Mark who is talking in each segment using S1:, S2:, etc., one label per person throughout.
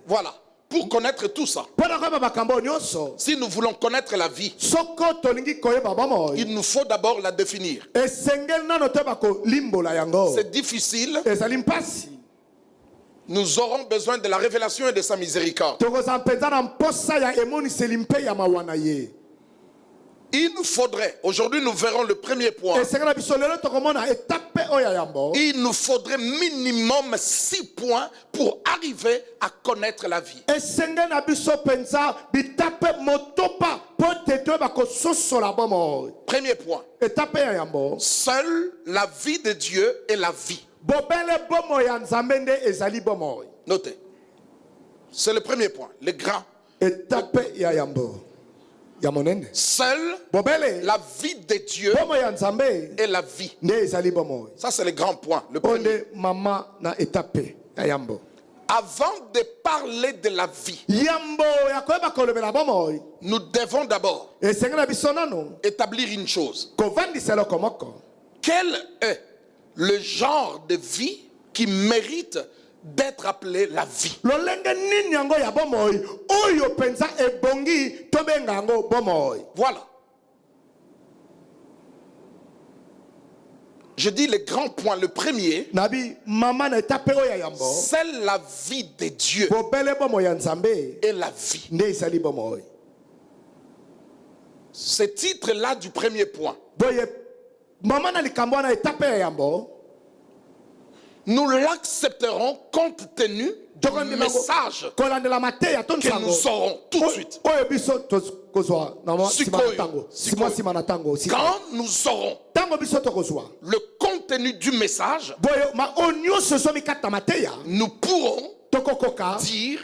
S1: Voilà. Pour connaître tout ça, si nous voulons connaître la vie, il nous faut d'abord la définir. C'est difficile. Nous aurons besoin de la révélation et de sa miséricorde. Il nous faudrait, aujourd'hui nous verrons le premier point, il nous faudrait minimum 6 points pour arriver à connaître la vie. Premier point, seule la vie de Dieu est la vie. Notez, c'est le premier point, le grand. Seule la vie de Dieu est la vie. Ça c'est le grand point, le premier. Avant de parler de la vie, nous devons d'abord établir une chose. Quel est le genre de vie qui mérite d'être appelé la vie? Voilà. Je dis le grand point, le premier, c'est la vie de Dieu et la vie. Ce titre-là du premier point, nous l'accepterons compte tenu du message que nous aurons tout de suite. Quand nous aurons le contenu du message, nous pourrons dire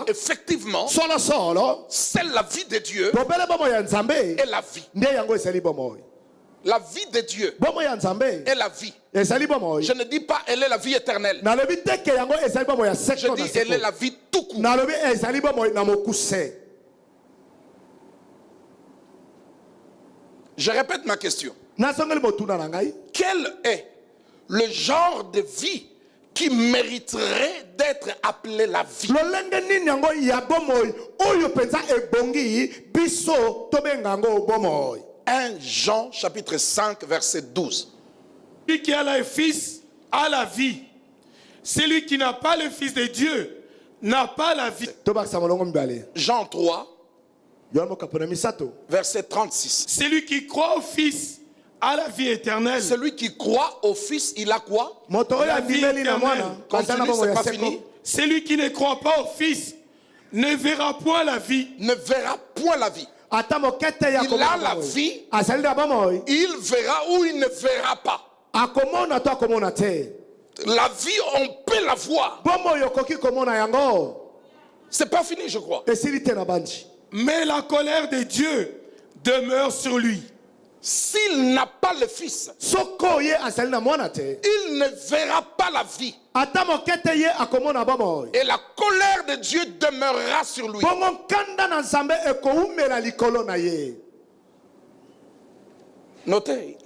S1: effectivement c'est la vie de Dieu et la vie. La vie de Dieu est la vie. Je ne dis pas elle est la vie éternelle. Je dis elle est la vie tout court. Je répète ma question. Quel est le genre de vie qui mériterait d'être appelé la vie? 1 Jean chapitre 5 verset 12.
S2: Celui qui a le Fils a la vie. Celui qui n'a pas le Fils de Dieu n'a pas la vie.
S1: Jean 3 verset 36.
S2: Celui qui croit au Fils a la vie éternelle.
S1: Celui qui croit au Fils, il a quoi?
S2: La vie éternelle.
S1: Continue, c'est pas fini.
S2: Celui qui ne croit pas au Fils ne verra point la vie.
S1: Ne verra point la vie. Il a la vie, il verra ou il ne verra pas. La vie, on peut la voir. C'est pas fini, je crois.
S2: Mais la colère de Dieu demeure sur lui.
S1: S'il n'a pas le Fils, il ne verra pas la vie. Et la colère de Dieu demeurera sur lui. Notez.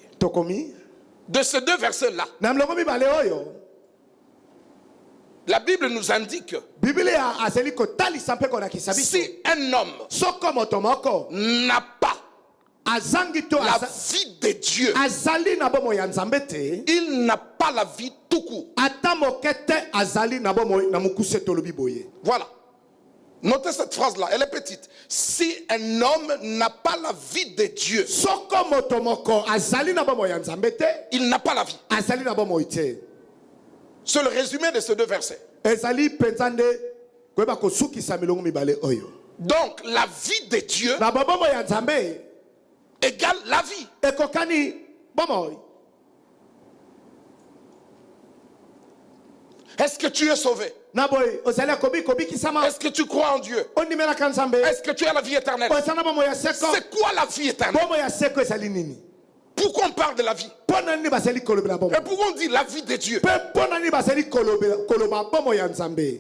S1: De ces deux versets-là, la Bible nous indique si un homme n'a pas la vie de Dieu, il n'a pas la vie tout court. Voilà. Notez cette phrase-là, elle est petite. Si un homme n'a pas la vie de Dieu, il n'a pas la vie. C'est le résumé de ces deux versets. Donc la vie de Dieu égale la vie. Est-ce que tu es sauvé? Est-ce que tu crois en Dieu? Est-ce que tu as la vie éternelle? C'est quoi la vie éternelle? Pourquoi on parle de la vie? Et pourquoi on dit la vie de Dieu?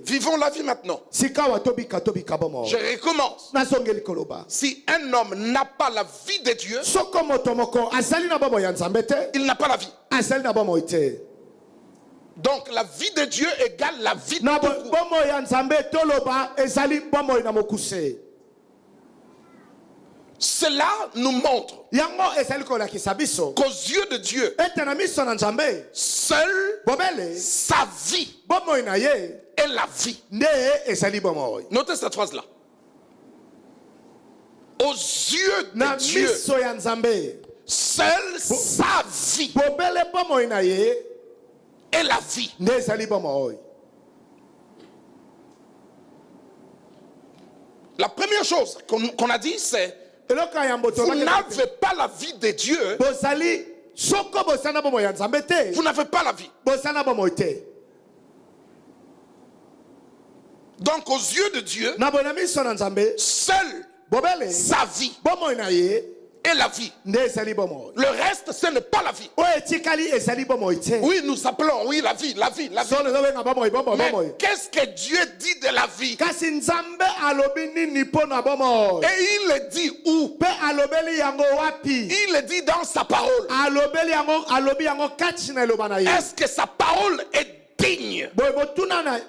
S1: Vivons la vie maintenant. Je recommence. Si un homme n'a pas la vie de Dieu, il n'a pas la vie. Donc la vie de Dieu égale la vie de
S3: Na
S1: Dieu.
S3: bomo ya nzambe toloba ezali bomo na mokuse.
S1: Cela nous montre
S3: Yango ezali ko la kisabiso.
S1: qu'aux yeux de Dieu,
S3: Etena miso na nzambe.
S1: seule
S3: Bobele
S1: sa vie
S3: bomo na ye
S1: est la vie.
S3: ne ezali bomo.
S1: Notez cette phrase-là. Aux yeux
S3: Na
S1: de Dieu,
S3: miso ya nzambe.
S1: seule sa vie
S3: Bobele bomo na ye
S1: est la vie.
S3: ne ezali bomo.
S1: La première chose qu'on a dit, c'est
S3: Eloka ya mboto
S1: vous n'avez pas la vie de Dieu,
S3: bozali soko bosana bomo ya nzambe te.
S1: vous n'avez pas la vie.
S3: Bosana bomo te.
S1: Donc aux yeux de Dieu,
S3: Na bona miso na nzambe
S1: seule
S3: bobele
S1: sa vie
S3: bomo na ye
S1: est la vie.
S3: ne ezali bomo.
S1: Le reste, ce n'est pas la vie.
S3: O etikali ezali bomo te.
S1: Oui, nous appelons, oui, la vie, la vie, la vie.
S3: So le zobenga bomo bomo
S1: Mais
S3: bomo.
S1: qu'est-ce que Dieu dit de la vie?
S3: Kasi nzambe alobi nini pona bomo.
S1: Et il le dit où?
S3: Pe alobeli yango wapi.
S1: Il le dit dans sa parole.
S3: Alobeli yango alobi yango kati na loba na ye.
S1: Est-ce que sa parole est digne?
S3: Boy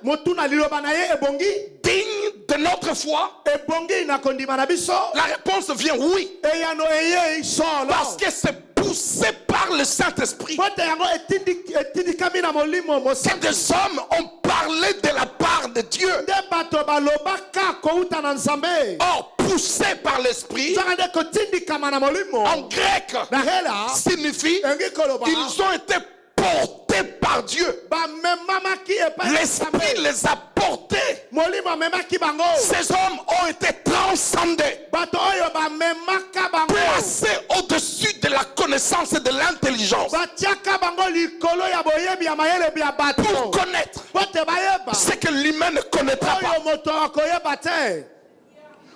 S3: motuna liloba na ye ebongi.
S1: Digne de notre foi?
S3: Ebongi na kondima na biso.
S1: La réponse vient oui.
S3: E yano eye solo.
S1: Parce que c'est poussé par le Saint-Esprit.
S3: Pote yango etindi kami na molimo mo.
S1: Que des hommes ont parlé de la part de Dieu.
S3: De bato baloba ka kouta na nzambe.
S1: Or, poussé par l'Esprit,
S3: Zanga de kotindi kama na molimo.
S1: en grec,
S3: Na hela.
S1: signifie
S3: Engi koloba.
S1: ils ont été portés par Dieu.
S3: Ba memama ki epa.
S1: L'Esprit les a portés.
S3: Molimo mema ki bango.
S1: Ces hommes ont été transcendés,
S3: Bato oyo ba memaka bango.
S1: placés au-dessus de la connaissance et de l'intelligence
S3: Batiaka bango likolo ya boyebi ya mayele bia bato.
S1: pour connaître
S3: Pote bayeba.
S1: ce que l'humain ne connaîtra pas,
S3: Oyo moto akoyeba te.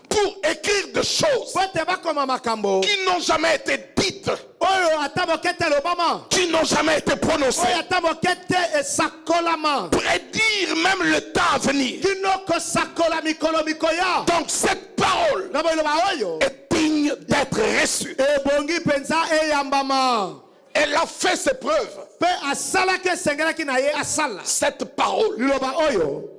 S1: pour écrire des choses
S3: Pote bakoma makambo.
S1: qui n'ont jamais été dites,
S3: Oyo atamo kete lobama.
S1: qui n'ont jamais été prononcées,
S3: Oyo atamo kete esakolama.
S1: prédire même le temps à venir.
S3: Kinoko sakola mikolo mikoya.
S1: Donc cette parole
S3: Na boyo ba oyo.
S1: est digne d'être reçue.
S3: Ebongi penza eyambama.
S1: Elle a fait ses preuves.
S3: Pe asala ke sengela ki na ye asala.
S1: Cette parole,
S3: Liloba oyo.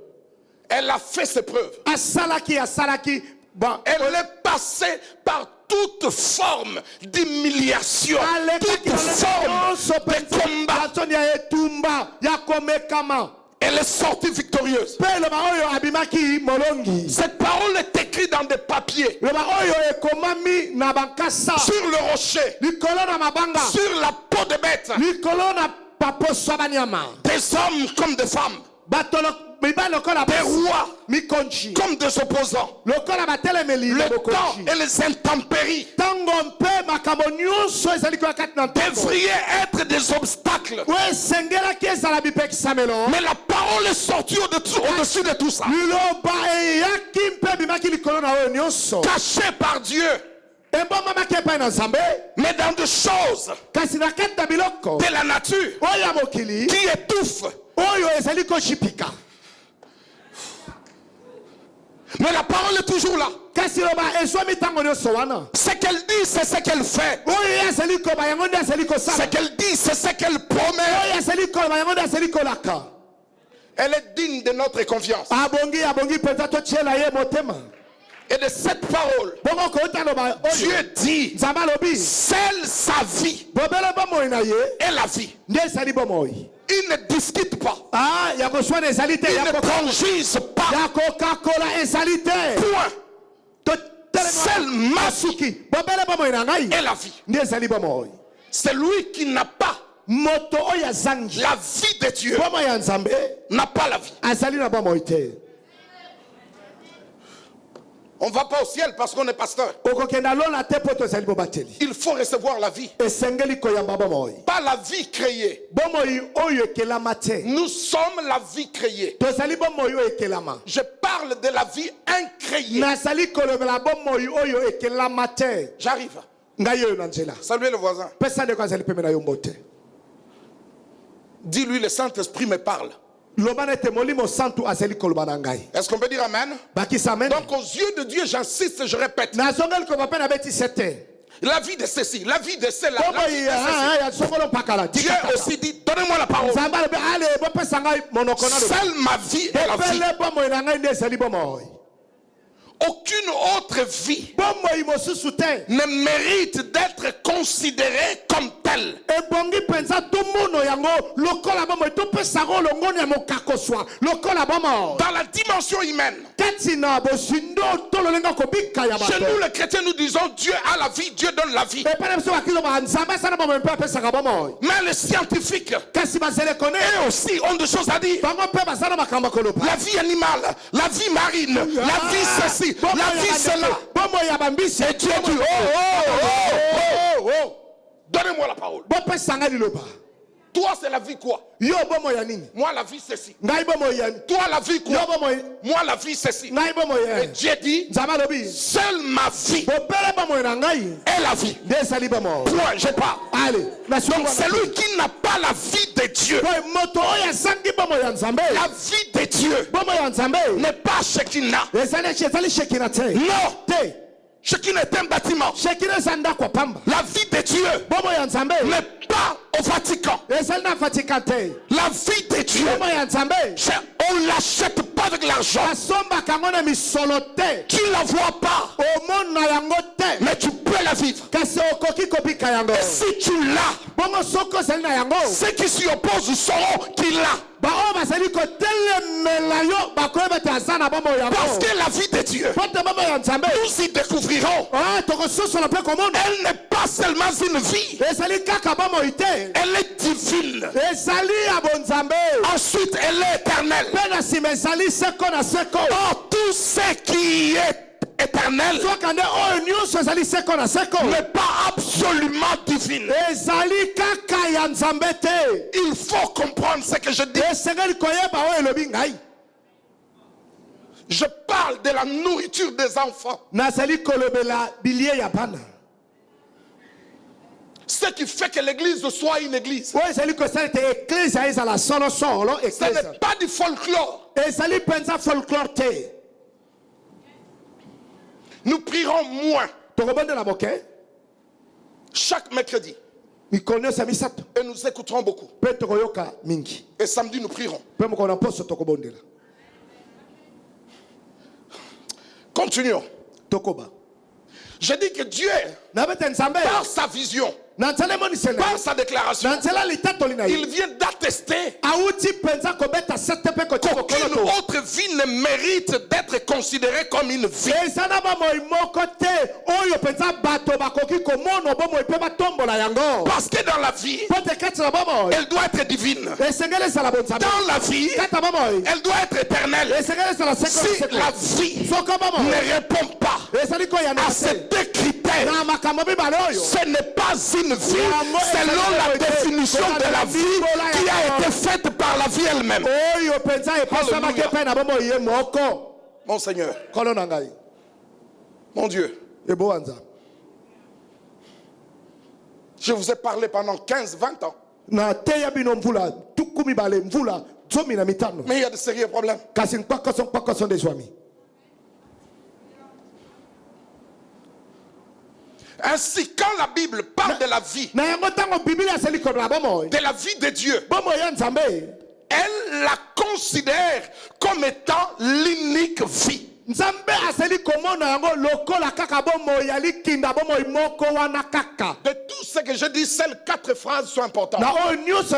S1: elle a fait ses preuves.
S3: Asala ki. Bon.
S1: Elle est passée par toute forme d'humiliation, toute forme de combat.
S3: Personne ya etumba ya komekama.
S1: Elle est sortie victorieuse.
S3: Pe loba oyo abimaki molongi.
S1: Cette parole est écrite dans des papiers,
S3: Loba oyo ekomami na bankasa.
S1: sur le rocher,
S3: Likolo na mabanga.
S1: sur la peau de bête.
S3: Likolo na paposo banyama.
S1: Des hommes comme des femmes,
S3: Batolo biba lokola
S1: des rois
S3: mikonchi.
S1: comme des opposants.
S3: Lokola batelemeli
S1: Le
S3: bokonchi.
S1: temps et les intempéries
S3: Tango mpe makambo nyonso ezali kwa kati na ntango.
S1: devraient être des obstacles.
S3: We sengela ki ezala bipekisamelo.
S1: Mais la parole est sortie au-dessus de tout ça,
S3: Liloba eyaki mpe bimaki likolo na oyo nyonso.
S1: cachée par Dieu,
S3: Ebombamaki epai na nzambe.
S1: mais dans des choses
S3: Kasi na kati na biloko
S1: de la nature
S3: oyo ya mokili
S1: qui étouffent.
S3: oyo ezali koshipika.
S1: Mais la parole est toujours là.
S3: Kasi loba ezwami ntango nyonso wana.
S1: Ce qu'elle dit, c'est ce qu'elle fait.
S3: Oyo ezali koba yango nde ezali
S1: Ce
S3: kosala.
S1: qu'elle dit, c'est ce qu'elle promet.
S3: Oyo ezali koba yango nde ezali kolaka.
S1: Elle est digne de notre confiance.
S3: Abongi penza totiela ye motema.
S1: Et de cette parole,
S3: Bongo kouta loba oyo.
S1: Dieu dit,
S3: Nzambe alobi.
S1: seule sa vie
S3: Bobele bomoi na ye.
S1: est la vie.
S3: Nde ezali bomoi.
S1: Il ne discute pas.
S3: Ah, ya koswana ezali te.
S1: Il
S3: Ya
S1: ne transgise pas.
S3: Coca-Cola ezali te.
S1: Point. Seule ma vie
S3: Masuki. Bobele bomoi na ngai.
S1: est la vie.
S3: Nde ezali bomoi.
S1: C'est lui qui n'a pas
S3: Moto oyo azangi.
S1: la vie de Dieu,
S3: Bomoi ya Nzambe.
S1: n'a pas la vie.
S3: Azali na bomoi te.
S1: On ne va pas au ciel parce qu'on est pasteur.
S3: Okokenda lola te poto ezali bobateli.
S1: Il faut recevoir la vie.
S3: Esengeli koyamba bomoi.
S1: Pas la vie créée.
S3: Bomoi oyo ekelama te.
S1: Nous sommes la vie créée.
S3: Tozali bomoi oyo ekelama.
S1: Je parle de la vie incréée.
S3: Nazali kolobela bomoi oyo ekelama te.
S1: J'arrive.
S3: Ngai oyo na nzela.
S1: Saluez le voisin.
S3: Pesa ndeko azali pembe na yo mbote.
S1: Dis-lui, le Saint-Esprit me parle.
S3: Lobana te molimo santu azali koloba na ngai.
S1: Est-ce qu'on peut dire amen?
S3: Bakisa amen.
S1: Donc aux yeux de Dieu, j'insiste, je répète.
S3: Nazongeli ko bape na beti sete.
S1: la vie de ceci, la vie de cela, la vie de ceci. Dieu aussi dit, donnez-moi la parole. Seule ma vie est la vie. Aucune autre vie ne mérite d'être considérée comme telle. Dans la dimension humaine, chez nous les chrétiens nous disons Dieu a la vie, Dieu donne la vie. Mais les scientifiques eux aussi ont des choses à dire. La vie animale, la vie marine, la vie ceci, la vie cela. Et Dieu dit donnez-moi la parole. Toi c'est la vie quoi? Moi la vie ceci. Toi la vie quoi? Moi la vie ceci. Et Dieu dit seule ma vie est la vie. Point, je parle. Donc celui qui n'a pas la vie de Dieu, la vie de Dieu n'est pas Shekinah. Non. Shekinah est un bâtiment. La vie de Dieu n'est pas au Vatican. La vie de Dieu, on ne l'achète pas avec l'argent. Tu ne la vois pas, mais tu peux la vivre. Et si tu l'as, ceux qui s'y opposent sauront qu'il l'a. Parce que la vie de Dieu, nous y découvrirons. Elle n'est pas seulement une vie, elle est divine. Ensuite elle est éternelle. Or tout ce qui est éternel n'est pas absolument divine. Il faut comprendre ce que je dis. Je parle de la nourriture des enfants. Ce qui fait que l'église soit une église. Ce n'est pas du folklore. Nous prierons moins chaque mercredi. Et nous écouterons beaucoup. Et samedi nous prierons. Continuons. Je dis que Dieu, par sa vision, par sa déclaration, il vient d'attester qu'aucune autre vie ne mérite d'être considérée comme une vie. Parce que dans la vie, elle doit être divine. Dans la vie, elle doit être éternelle. Si la vie ne répond pas à ces deux critères, ce n'est pas une vie selon la définition de la vie qui a été faite par la vie elle-même. Mon Seigneur, mon Dieu, je vous ai parlé pendant 15-20 ans. Mais il y a de sérieux problèmes. Ainsi, quand la Bible parle de la vie, de la vie de Dieu, elle la considère comme étant l'unique vie. De tout ce que je dis, seules 4 phrases sont importantes. Si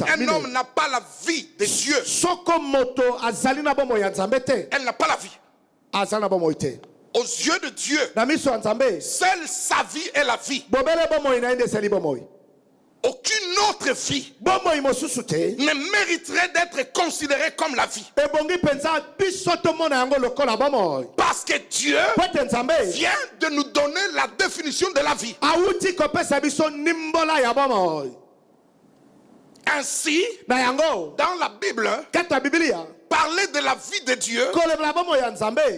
S1: un homme n'a pas la vie de Dieu, elle n'a pas la vie. Aux yeux de Dieu, seule sa vie est la vie. Aucune autre vie ne mériterait d'être considérée comme la vie. Parce que Dieu vient de nous donner la définition de la vie. Ainsi, dans la Bible, parler de la vie de Dieu,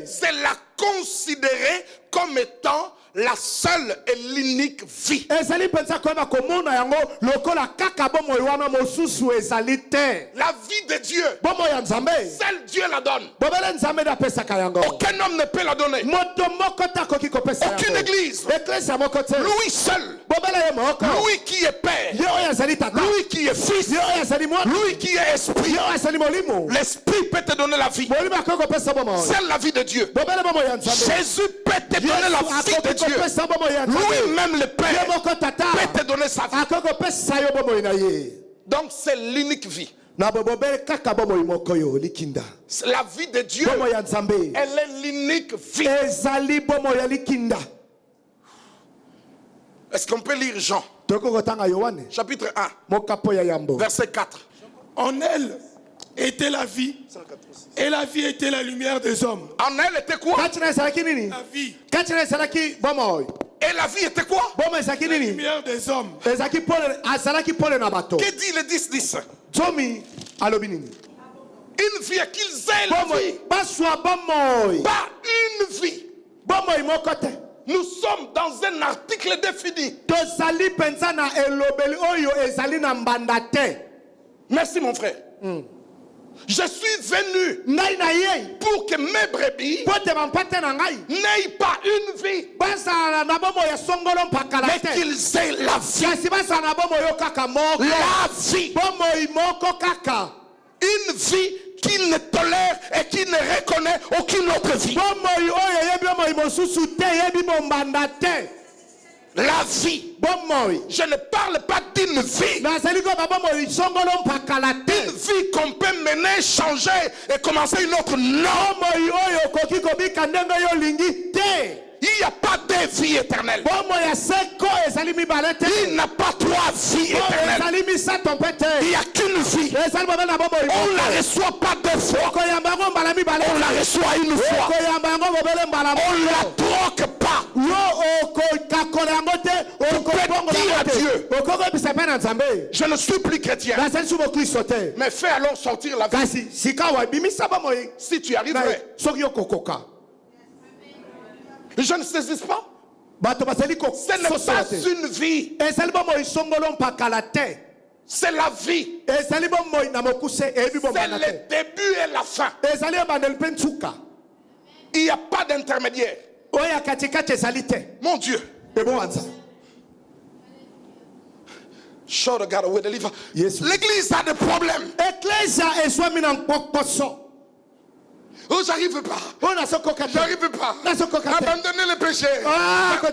S1: c'est la considérer comme étant la seule et l'unique vie.
S3: ezali pensa koyeba komona yango lokola kaka bomoi wana mosusu ezali te.
S1: La vie de Dieu,
S3: bomoi ya nzambe
S1: seul Dieu la donne.
S3: bobele nzambe nde apesaka yango.
S1: Aucun homme ne peut la donner.
S3: moto moko te akoki kopesa yango.
S1: Aucune église.
S3: eklesi moko te.
S1: Lui seul.
S3: bobele ye moko.
S1: Lui qui est Père.
S3: ye oyo azali tata.
S1: Lui qui est Fils.
S3: ye oyo azali mwana.
S1: Lui qui est Esprit.
S3: ye oyo azali molimo.
S1: L'Esprit peut te donner la vie.
S3: molimo akoki kopesa bomoi.
S1: C'est la vie de Dieu.
S3: bobele bomoi ya nzambe.
S1: Jésus peut te donner la vie de Dieu. Lui-même le Père peut te donner sa vie. Donc c'est l'unique vie. La vie de Dieu, elle est l'unique vie. Est-ce qu'on peut lire Jean chapitre 1 verset 4?
S2: En elle était la vie, et la vie était la lumière des hommes.
S1: En elle était quoi?
S2: La vie.
S1: Et la vie était quoi?
S2: La lumière des hommes.
S1: Que dit le 10-10? Une vie qu'ils aient la vie. Pas une vie. Nous sommes dans un article défini. Merci mon frère. Je suis venu pour que mes brebis n'aient pas une vie, mais qu'ils aient la vie. La vie. Une vie qui ne tolère et qui ne reconnaît aucune autre vie. La vie. Je ne parle pas d'une vie. Une vie qu'on peut mener, changer et commencer une autre. Non. Il n'y a pas de vie éternelle. Il n'a pas trois vies éternelles. Il n'y a qu'une vie. On ne la reçoit pas deux fois. On la reçoit une fois. On ne la troque pas. Dire à Dieu, je ne suis plus chrétien, mais fais alors sortir la vie. Si tu arriverais. Je ne saisis pas. Ce n'est pas une vie. C'est la vie. C'est le début et la fin. Il n'y a pas d'intermédiaire. Mon Dieu. Show the God away the liver. L'église a des problèmes. Oh, j'arrive pas. J'arrive pas. Abandonner le péché.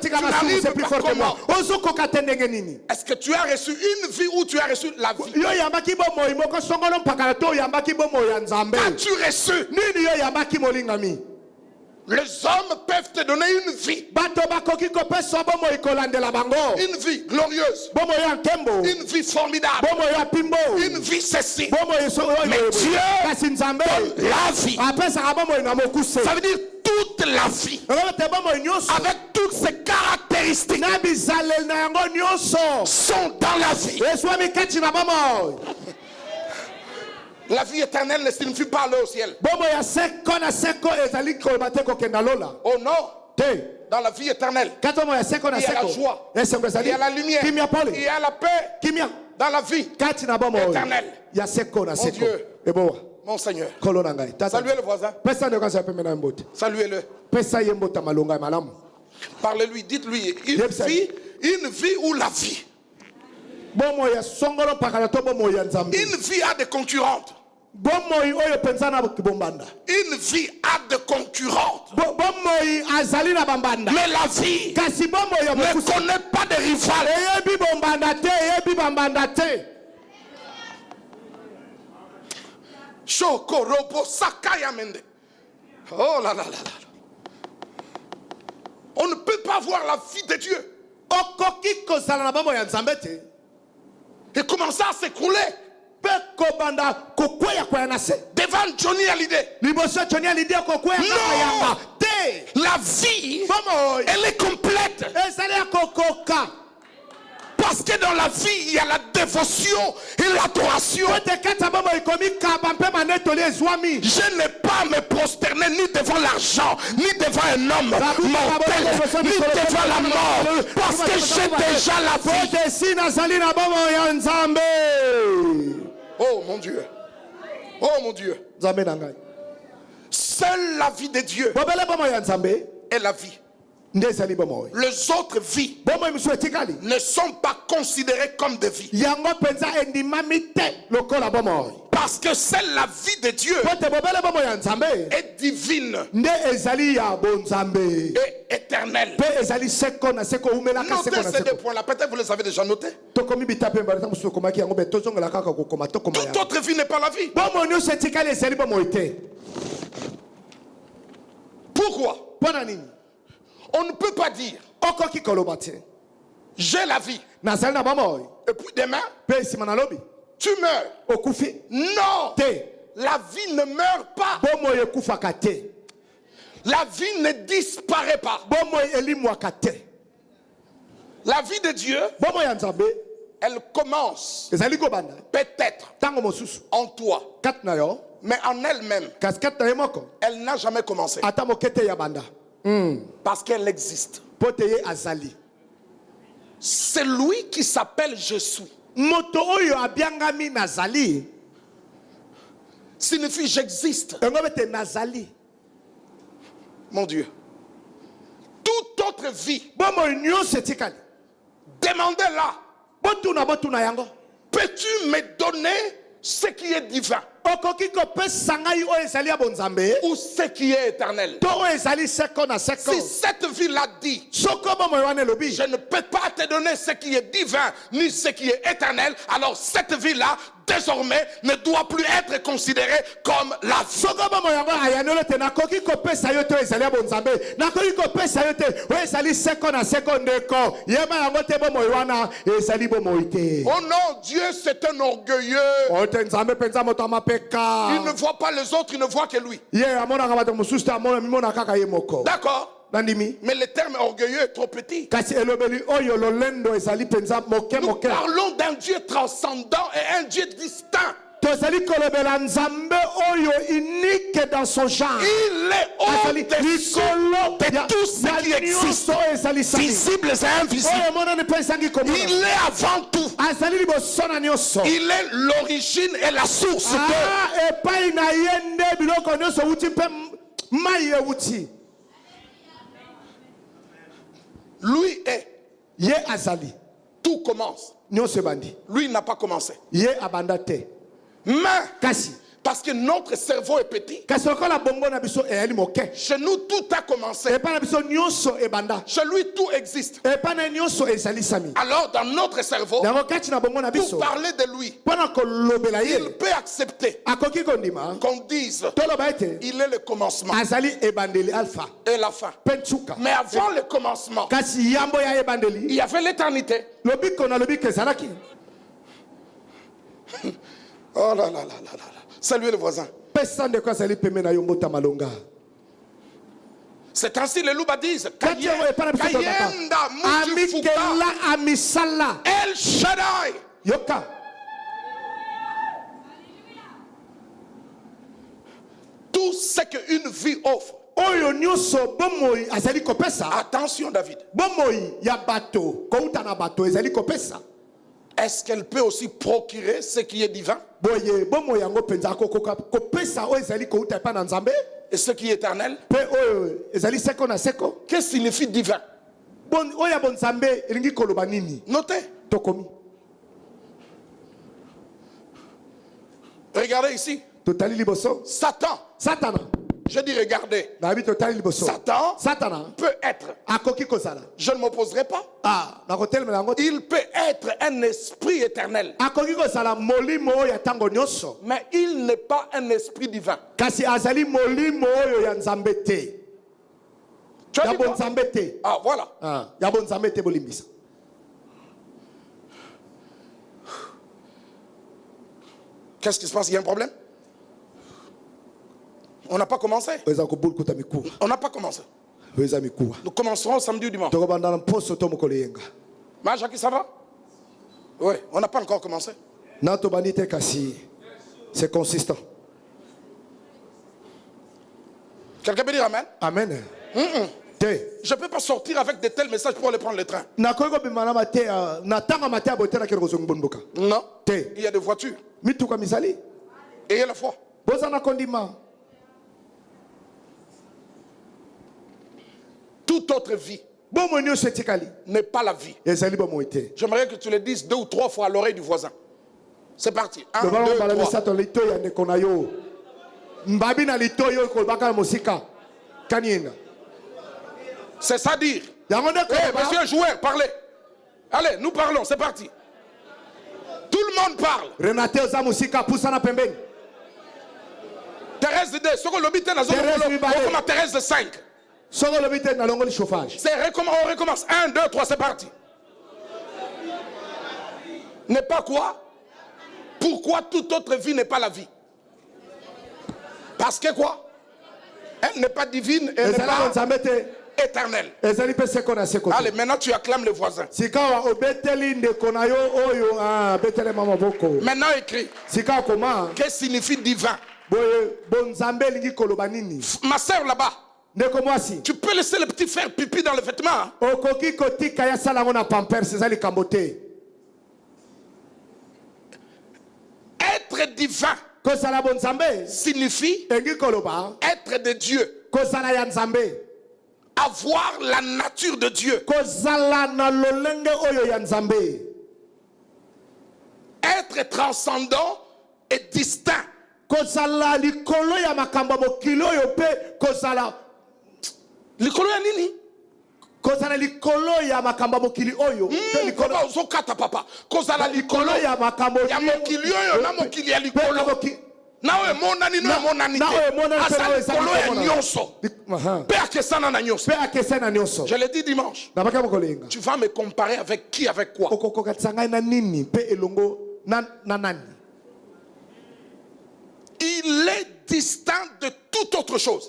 S1: Tu n'arrives pas comment? Est-ce que tu as reçu une vie ou tu as reçu la vie? As-tu reçu? Les hommes peuvent te donner une vie. Une vie glorieuse. Une vie formidable. Une vie ceci. Mais Dieu donne la vie. Ça veut dire toute la vie. Avec toutes ces caractéristiques sont dans la vie. La vie éternelle ne signifie pas aller au ciel. Oh non. Dans la vie éternelle, il y a la joie, il y a la lumière, il y a la paix. Dans la vie éternelle. Mon Dieu, mon Seigneur. Saluez le voisin. Saluez-le. Parlez-lui, dites-lui une vie ou la vie. Une vie a des concurrentes. Une vie a de concurrentes. Mais la vie ne connaît pas de rival. Oh là là là là. On ne peut pas voir la vie de Dieu et commencer à s'écrouler devant Johnny Hallyday. Non, la vie, elle est complète. Pas Parce que dans la vie, il y a la dévotion et l'adoration. Je n'ai pas à me prosterner ni devant l'argent, ni devant un homme mortel, ni devant la mort. Parce que j'ai déjà la vie. Oh mon Dieu. Oh mon Dieu. Seule la vie de Dieu est la vie. Les autres vies ne sont pas considérées comme des vies. Parce que seule la vie de Dieu est divine et éternelle. Notez ces deux points-là. Peut-être vous les avez déjà notés. Toute autre vie n'est pas la vie. Pourquoi? On ne peut pas dire j'ai la vie et puis demain tu meurs. Non, la vie ne meurt pas. La vie ne disparaît pas. La vie de Dieu, elle commence peut-être en toi, mais en elle-même, elle n'a jamais commencé. Parce qu'elle existe. C'est lui qui s'appelle Je suis. Signifie j'existe. Mon Dieu. Toute autre vie, demandez-la. Peux-tu me donner ce qui est divin ou ce qui est éternel? Si cette vie-là dit je ne peux pas te donner ce qui est divin ni ce qui est éternel, alors cette vie-là désormais ne doit plus être considérée comme la vie. Oh non, Dieu c'est un orgueilleux. Il ne voit pas les autres, il ne voit que lui. D'accord. Mais le terme orgueilleux est trop petit. Nous parlons d'un Dieu transcendant et un Dieu distinct. Il est au-dessus de tout ce qui existe, visibles et invisibles. Il est avant tout. Il est l'origine et la source de. Lui est. Tout commence. Lui n'a pas commencé. Mais parce que notre cerveau est petit, chez nous tout a commencé. Chez lui tout existe. Alors dans notre cerveau, pour parler de lui, il peut accepter qu'on dise il est le commencement et la fin. Mais avant le commencement, il y avait l'éternité. Oh là là là là là. Saluez le voisin. C'est ainsi les loups disent. El Shaddai. Tout ce qu'une vie offre. Attention David. Est-ce qu'elle peut aussi procurer ce qui est divin? Et ce qui est éternel? Qu'est-ce que signifie divin? Notez. Regardez ici. Satan. Je dis regardez. Satan peut être. Je ne m'opposerai pas. Il peut être un esprit éternel. Mais il n'est pas un esprit divin. Tu as dit quoi? Ah voilà. Qu'est-ce qui se passe? Il y a un problème? On n'a pas commencé. On n'a pas commencé. Nous commencerons samedi ou dimanche. Ma Jackie, ça va? Oui, on n'a pas encore commencé.
S3: Natobanite kasi. C'est consistant.
S1: Quelqu'un peut dire Amen?
S3: Amen.
S1: Je ne peux pas sortir avec de tels messages pour aller prendre le train. Non. Il y a des voitures. Ayez la foi. Toute autre vie n'est pas la vie. J'aimerais que tu le dises 2 ou 3 fois à l'oreille du voisin. C'est parti. 1, 2, 3. C'est ça dire. Monsieur joueur, parlez. Allez, nous parlons, c'est parti. Tout le monde parle. Thérèse de 2, Thérèse de 5. On recommence. 1, 2, 3, c'est parti. N'est pas quoi? Pourquoi toute autre vie n'est pas la vie? Parce que quoi? Elle n'est pas divine, elle n'est pas éternelle. Allez, maintenant tu acclames le voisin. Maintenant écris. Qu'est-ce que signifie divin? Ma soeur là-bas. Tu peux laisser le petit faire pipi dans le vêtement. Être divin signifie être de Dieu. Avoir la nature de Dieu. Être transcendant et distinct. Likolo ya nini? Kozala likolo ya makambo mokili oyo. Koba uzokata papa. Kozala likolo ya makambo ya mokili oyo na mokili ya likolo. Nawe monani no monani te. Asa likolo ya nyonso. Pe akesana na nyonso. Je l'ai dit dimanche. Tu vas me comparer avec qui, avec quoi? Il est distinct de toute autre chose.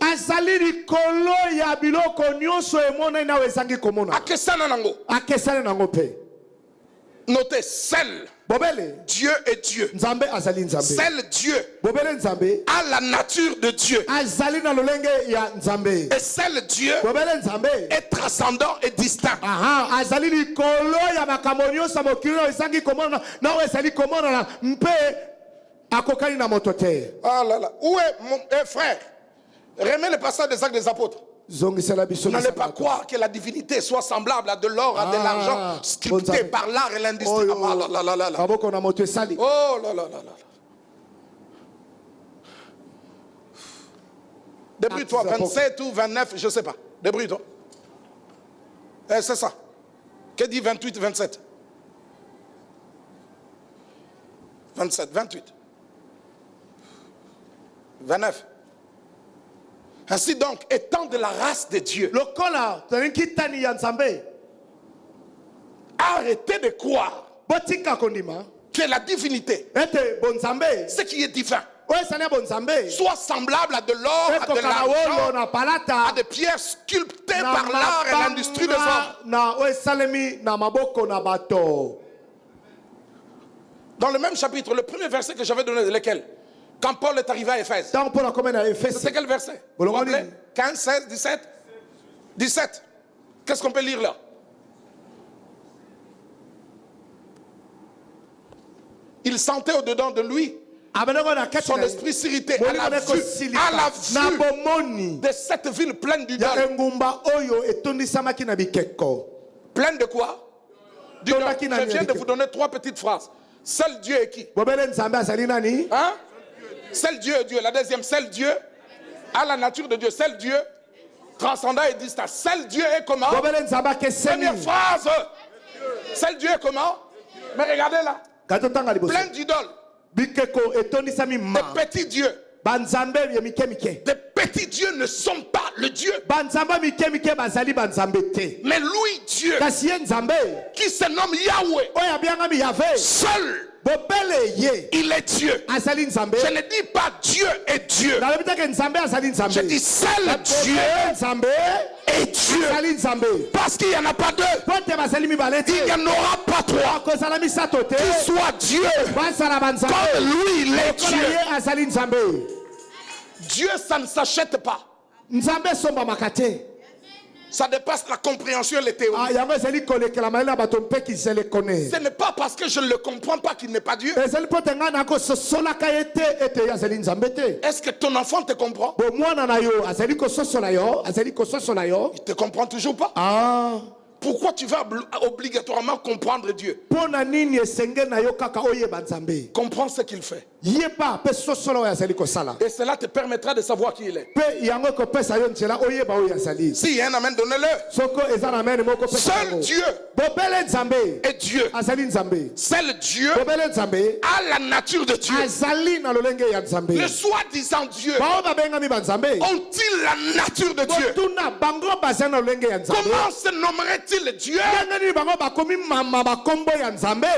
S1: Notez, seul Dieu est Dieu. Seul Dieu a la nature de Dieu. Et seul Dieu est transcendant et distinct. Ah là là. Où est mon frère? Remets le passage des Actes des Apôtres. N'allez pas croire que la divinité soit semblable à de l'or, à de l'argent, sculpté par l'art et l'industrie. Oh là là là là. Oh là là là là. Débrouille-toi, 27 ou 29, je ne sais pas. Débrouille-toi. C'est ça. Que dit 28, 27? 27, 28. 29. Ainsi donc, étant de la race de Dieu, arrêtez de croire que la divinité, ce qui est divin, soit semblable à de l'or, à de l'argent, à des pierres sculptées par l'art et l'industrie des hommes. Dans le même chapitre, le premier verset que j'avais donné, lequel? Quand Paul est arrivé à Éphèse. C'est quel verset? 15, 16, 17? 17. Qu'est-ce qu'on peut lire là? Il sentait au-dedans de lui son esprit s'irritait à la vue de cette ville pleine d'idole. Pleine de quoi? Je viens de vous donner 3 petites phrases. Seul Dieu est qui? Hein? Seul Dieu est Dieu. La deuxième, seul Dieu a la nature de Dieu. Seul Dieu transcendant et distinct. Seul Dieu est comment? Première phrase. Seul Dieu est comment? Mais regardez là. Plein d'idoles. Des petits dieux. Des petits dieux ne sont pas le Dieu. Mais lui, Dieu, qui se nomme Yahweh, seul Il est Dieu. Je ne dis pas Dieu est Dieu. Je dis seul Dieu est Dieu. Parce qu'il n'y en a pas deux. Il n'y en aura pas trois. Qu'il soit Dieu. Comme lui, il est Dieu. Dieu, ça ne s'achète pas. Ça dépasse la compréhension et les théories. Ce n'est pas parce que je ne le comprends pas qu'il n'est pas Dieu. Est-ce que ton enfant te comprend? Il ne te comprend toujours pas. Pourquoi tu vas obligatoirement comprendre Dieu? Comprends ce qu'il fait. Et cela te permettra de savoir qui il est. S'il y a un amen, donnez-le. Seul Dieu est Dieu. Seul Dieu a la nature de Dieu. Le soi-disant Dieu ont-ils la nature de Dieu? Comment se nommerait-il Dieu?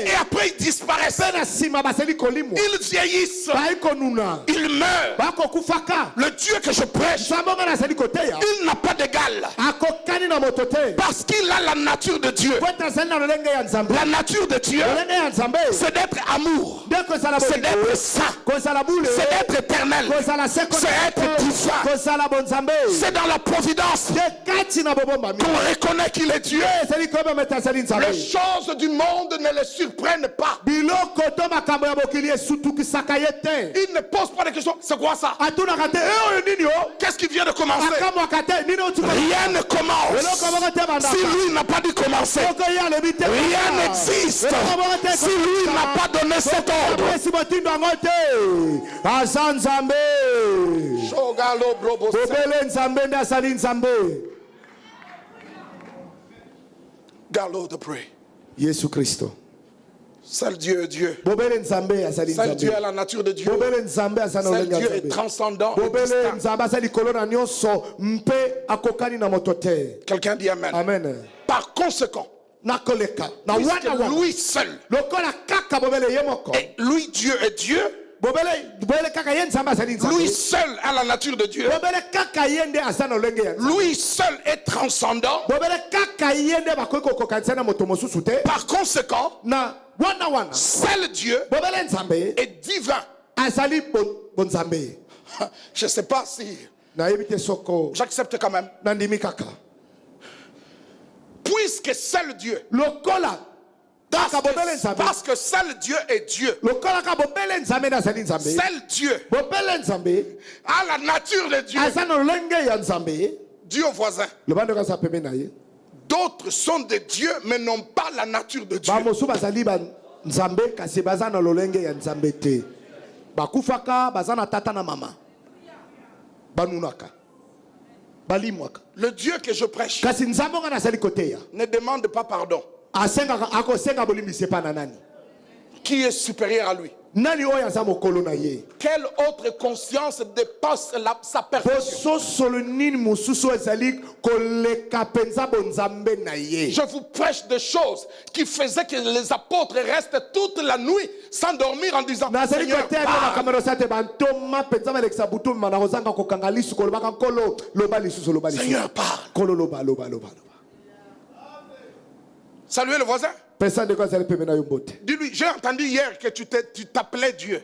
S1: Et après ils disparaissent. Ils vieillissent. Il meurt. Le Dieu que je prêche, il n'a pas d'égal. Parce qu'il a la nature de Dieu. La nature de Dieu, c'est d'être amour. C'est d'être saint. C'est d'être éternel. C'est être divin. C'est dans la providence qu'on reconnaît qu'il est Dieu. Les choses du monde ne le surprennent pas. Il ne pose pas de questions. C'est quoi ça? Qu'est-ce qui vient de commencer? Rien ne commence. Si lui n'a pas dû commencer, rien n'existe. Si lui n'a pas donné cet ordre. Galo de pray.
S3: Yesu Christo.
S1: Seul Dieu est Dieu. Seul Dieu a la nature de Dieu. Seul Dieu est transcendant. Quelqu'un dit Amen.
S3: Amen.
S1: Par conséquent, puisque lui seul, et lui Dieu est Dieu, lui seul a la nature de Dieu. Lui seul est transcendant. Par conséquent, seul Dieu est divin. Je ne sais pas si j'accepte quand même. Puisque seul Dieu, parce que seul Dieu est Dieu. Seul Dieu a la nature de Dieu. Dieu au voisin. D'autres sont des dieux mais n'ont pas la nature de Dieu. Le Dieu que je prêche ne demande pas pardon. Qui est supérieur à lui? Quelle autre conscience dépasse sa perfection? Je vous prêche des choses qui faisaient que les apôtres restent toute la nuit sans dormir en disant Seigneur, Seigneur, parle. Saluez le voisin. Dis-lui, j'ai entendu hier que tu t'appelais Dieu.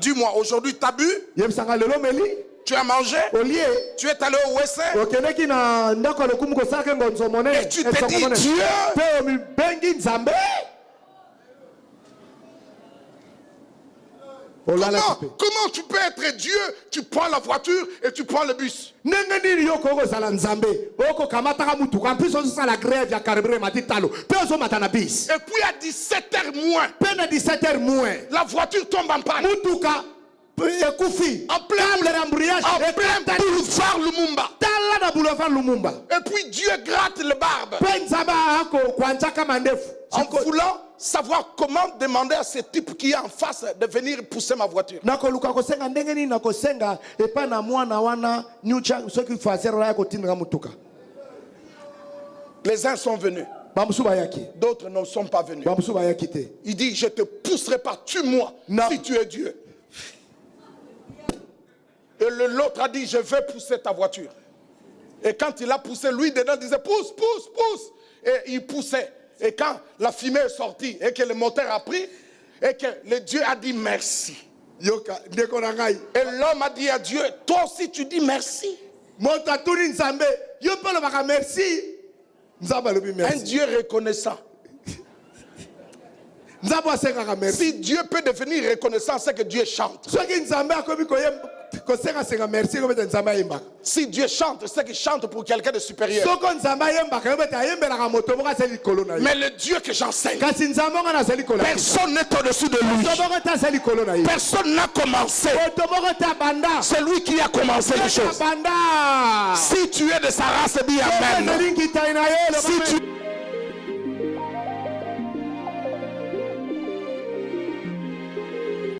S1: Dis-moi, aujourd'hui tu as bu? Tu as mangé? Tu es allé au WC? Et tu t'es dit Dieu? Comment tu peux être Dieu? Tu prends la voiture et tu prends le bus. Et puis à 17h moins, la voiture tombe en panne. En plein boulevard Lumumba. Et puis Dieu gratte le barbe. En voulant savoir comment demander à ce type qui est en face de venir pousser ma voiture. Les uns sont venus. D'autres ne sont pas venus. Il dit, je ne te pousserai pas, tue-moi si tu es Dieu. Et l'autre a dit, je vais pousser ta voiture. Et quand il a poussé, lui dedans il disait, pousse, pousse, pousse. Et il poussait. Et quand la fumée est sortie et que le moteur a pris, et que le Dieu a dit merci. Et l'homme a dit à Dieu, toi aussi tu dis merci. Un Dieu reconnaissant. Si Dieu peut devenir reconnaissant, c'est que Dieu chante. Si Dieu chante, c'est qu'il chante pour quelqu'un de supérieur. Mais le Dieu que j'enseigne, personne n'est au-dessus de lui. Personne n'a commencé. C'est lui qui a commencé les choses. Si tu es de sa race, dis Amen. Si tu